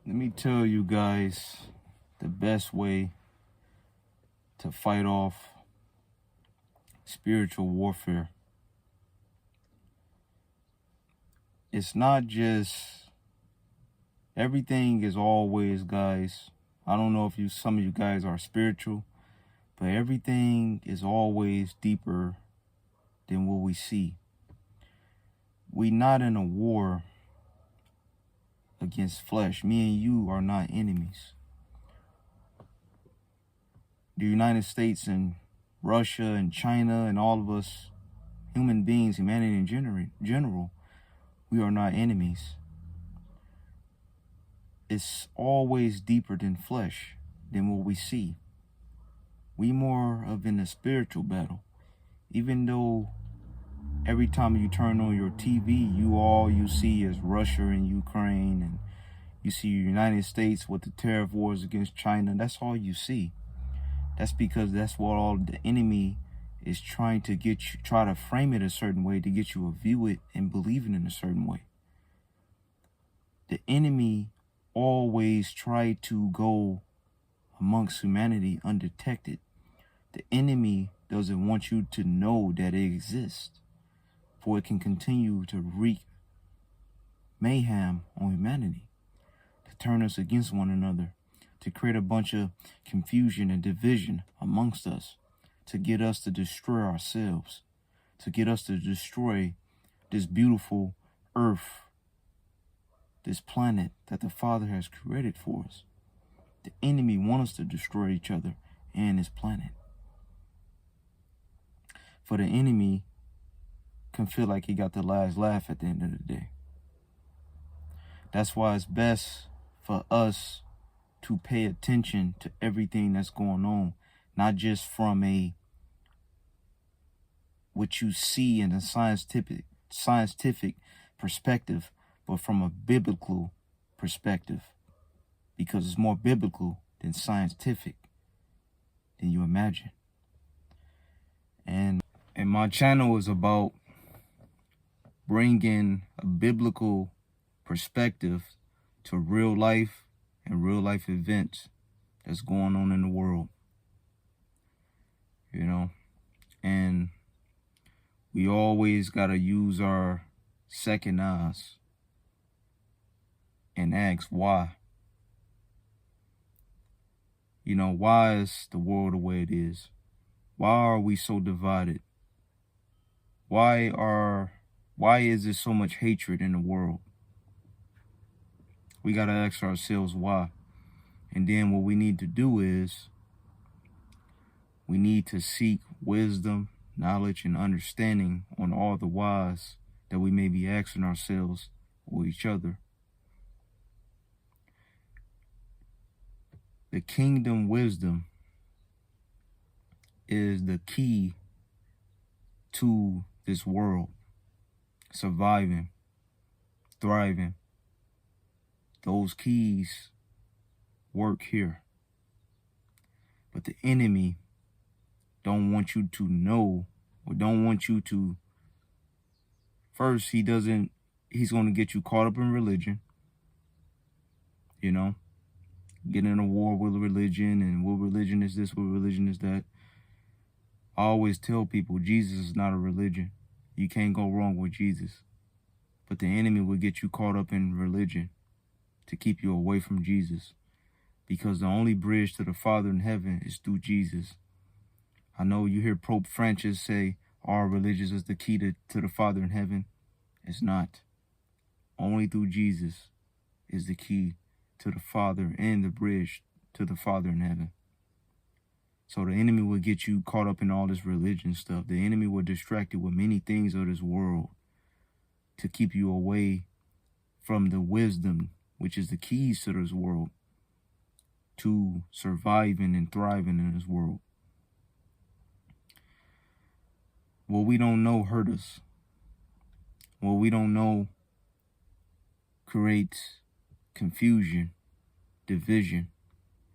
Let me tell you guys the best way to fight off spiritual warfare. It's not just everything is always, guys. I don't know if some of you guys are spiritual, but everything is always deeper than what we see. We not in a war against flesh. Me and you are not enemies. The United States and Russia and China and all of us, human beings, humanity in general, we are not enemies. It's always deeper than flesh, than what we see. We more of in a spiritual battle. Even though every time you turn on your TV, you see is Russia and Ukraine, and you see the United States with the tariff wars against China. That's all you see. That's because that's what all the enemy is trying to get you, try to frame it a certain way to get you to view it and believe it in a certain way. The enemy always try to go amongst humanity undetected. The enemy doesn't want you to know that it exists, for it can continue to wreak mayhem on humanity, to turn us against one another, to create a bunch of confusion and division amongst us, to get us to destroy ourselves, to get us to destroy this beautiful earth, this planet that the Father has created for us. The enemy wants us to destroy each other and this planet. For the enemy can feel like he got the last laugh at the end of the day. That's why it's best for us to pay attention to everything that's going on, not just from what you see in a scientific perspective, but from a biblical perspective, because it's more biblical than scientific than you imagine. And my channel is about bringing a biblical perspective to real life and real life events that's going on in the world, and we always got to use our second eyes and ask why. Why is the world the way it is? Why are we so divided? Why is there so much hatred in the world? We got to ask ourselves why. And then what we need to do is we need to seek wisdom, knowledge, and understanding on all the whys that we may be asking ourselves or each other. The kingdom wisdom is the key to this world surviving, thriving. Those keys work here. But the enemy don't want you to know, or don't want you to, first, he's going to get you caught up in religion, get in a war with religion, and what religion is this, what religion is that. I always tell people Jesus is not a religion. You can't go wrong with Jesus. But the enemy will get you caught up in religion to keep you away from Jesus, because the only bridge to the Father in heaven is through Jesus. I know you hear Pope Francis say our religion is the key to the Father in heaven. It's not. Only through Jesus is the key to the Father and the bridge to the Father in heaven. So the enemy will get you caught up in all this religion stuff. The enemy will distract you with many things of this world to keep you away from the wisdom, which is the keys to this world, to surviving and thriving in this world. What we don't know hurt us. What we don't know creates confusion, division.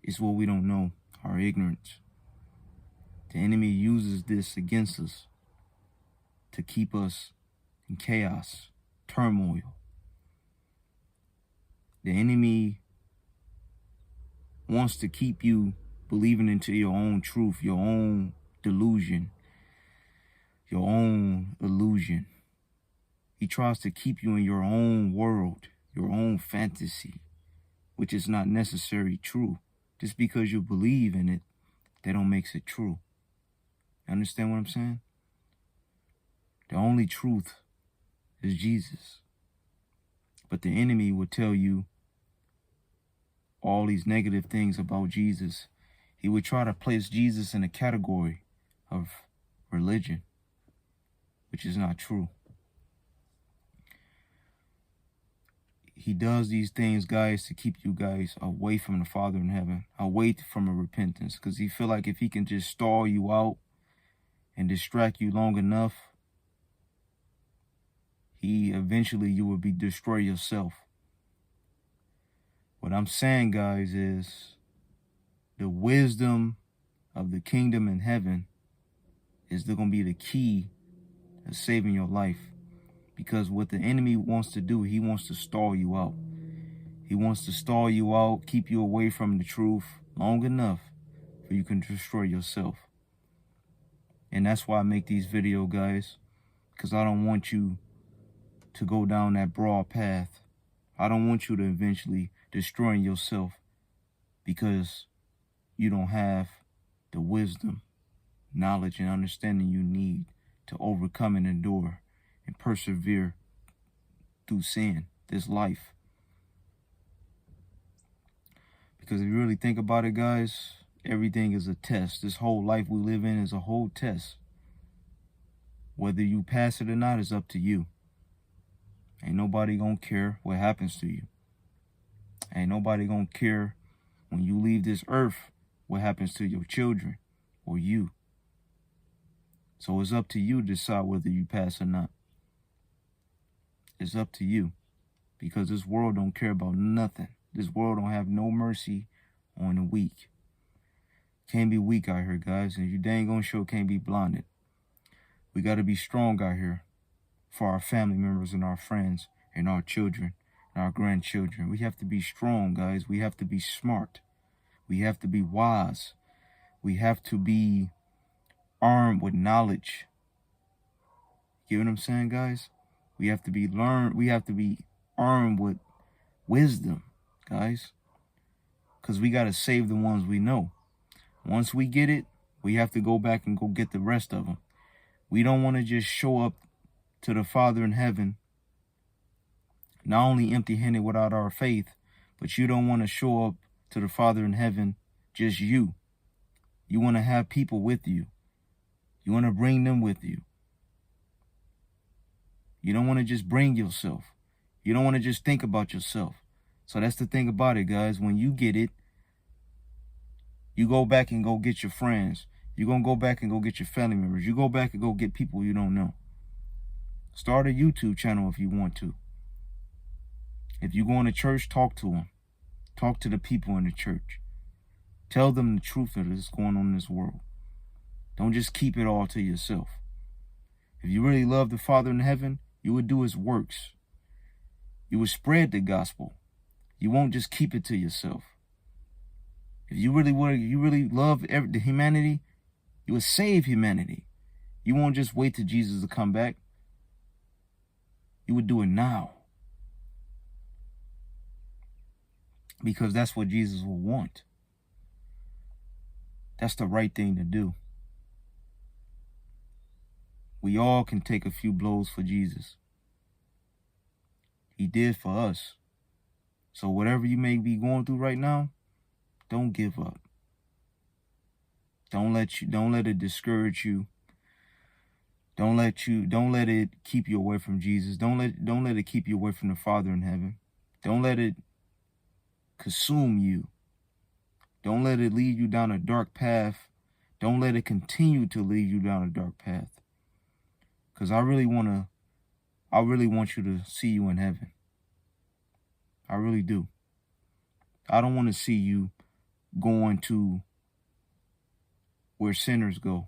It's what we don't know, our ignorance. The enemy uses this against us to keep us in chaos, turmoil. The enemy wants to keep you believing into your own truth, your own delusion, your own illusion. He tries to keep you in your own world, your own fantasy, which is not necessarily true. Just because you believe in it, that don't make it true. Understand what I'm saying? The only truth is Jesus. But the enemy will tell you all these negative things about Jesus. He would try to place Jesus in a category of religion, which is not true. He does these things, guys, to keep you guys away from the Father in heaven, away from a repentance, because he feel like if he can just stall you out and distract you long enough, eventually you will destroy yourself. What I'm saying, guys, is the wisdom of the kingdom in heaven is going to be the key of saving your life. Because what the enemy wants to do, he wants to stall you out. He wants to stall you out, keep you away from the truth long enough for you can destroy yourself. And that's why I make these videos, guys, because I don't want you to go down that broad path. I don't want you to eventually destroy yourself because you don't have the wisdom, knowledge, and understanding you need to overcome and endure and persevere through sin, this life. Because if you really think about it, guys, everything is a test. This whole life we live in is a whole test. Whether you pass it or not is up to you. Ain't nobody gonna care what happens to you. Ain't nobody gonna care when you leave this earth what happens to your children or you. So it's up to you to decide whether you pass or not. It's up to you, because this world don't care about nothing. This world don't have no mercy on the weak. Can't be weak out here, guys. And if you dang gonna show, can't be blinded. We got to be strong out here for our family members and our friends and our children and our grandchildren. We have to be strong, guys. We have to be smart. We have to be wise. We have to be armed with knowledge. You know what I'm saying, guys? We have to be armed with wisdom, guys. Because we got to save the ones we know. Once we get it, we have to go back and go get the rest of them. We don't want to just show up to the Father in heaven, not only empty-handed without our faith, but you don't want to show up to the Father in heaven just you. You want to have people with you. You want to bring them with you. You don't want to just bring yourself. You don't want to just think about yourself. So that's the thing about it, guys. When you get it, you go back and go get your friends. You're going to go back and go get your family members. You go back and go get people you don't know. Start a YouTube channel if you want to. If you go into church, talk to them. Talk to the people in the church. Tell them the truth that is going on in this world. Don't just keep it all to yourself. If you really love the Father in heaven, you would do his works. You would spread the gospel. You won't just keep it to yourself. If you really love the humanity, you would save humanity. You won't just wait till Jesus to come back. You would do it now. Because that's what Jesus will want. That's the right thing to do. We all can take a few blows for Jesus. He did for us. So whatever you may be going through right now, don't give up. Don't let it discourage you. Don't let it keep you away from Jesus. Don't let it keep you away from the Father in heaven. Don't let it consume you. Don't let it lead you down a dark path. Don't let it continue to lead you down a dark path. Because I really want you to see you in heaven. I really do. I don't want to see you going to where sinners go,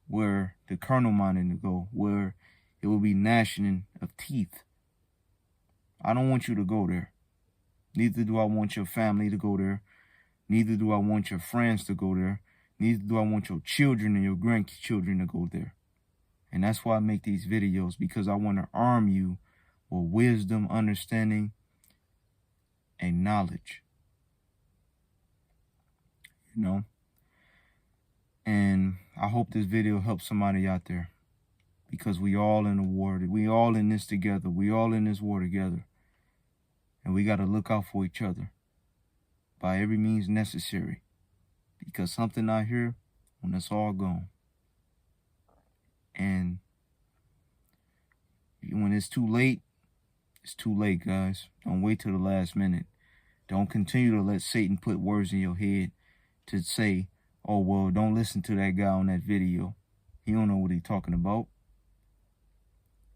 where the carnal-minded go, where it will be gnashing of teeth. I don't want you to go there. Neither do I want your family to go there. Neither do I want your friends to go there. Neither do I want your children and your grandchildren to go there. And that's why I make these videos, because I want to arm you with wisdom, understanding, and knowledge. You know? And I hope this video helps somebody out there, because we all in the war. We all in this together. We all in this war together. And we got to look out for each other by every means necessary, because something out here when it's all gone. And when it's too late, it's too late, guys. Don't wait till the last minute. Don't continue to let Satan put words in your head to say, oh, well, don't listen to that guy on that video. He don't know what he's talking about.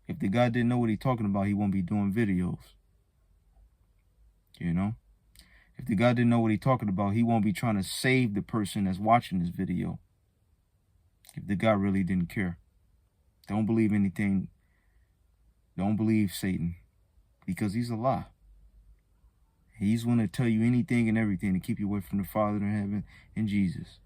If the guy didn't know what he's talking about, he won't be doing videos. You know? If the guy didn't know what he's talking about, he won't be trying to save the person that's watching this video. If the guy really didn't care. Don't believe anything. Don't believe Satan, because he's a lie. He's going to tell you anything and everything to keep you away from the Father in heaven and Jesus.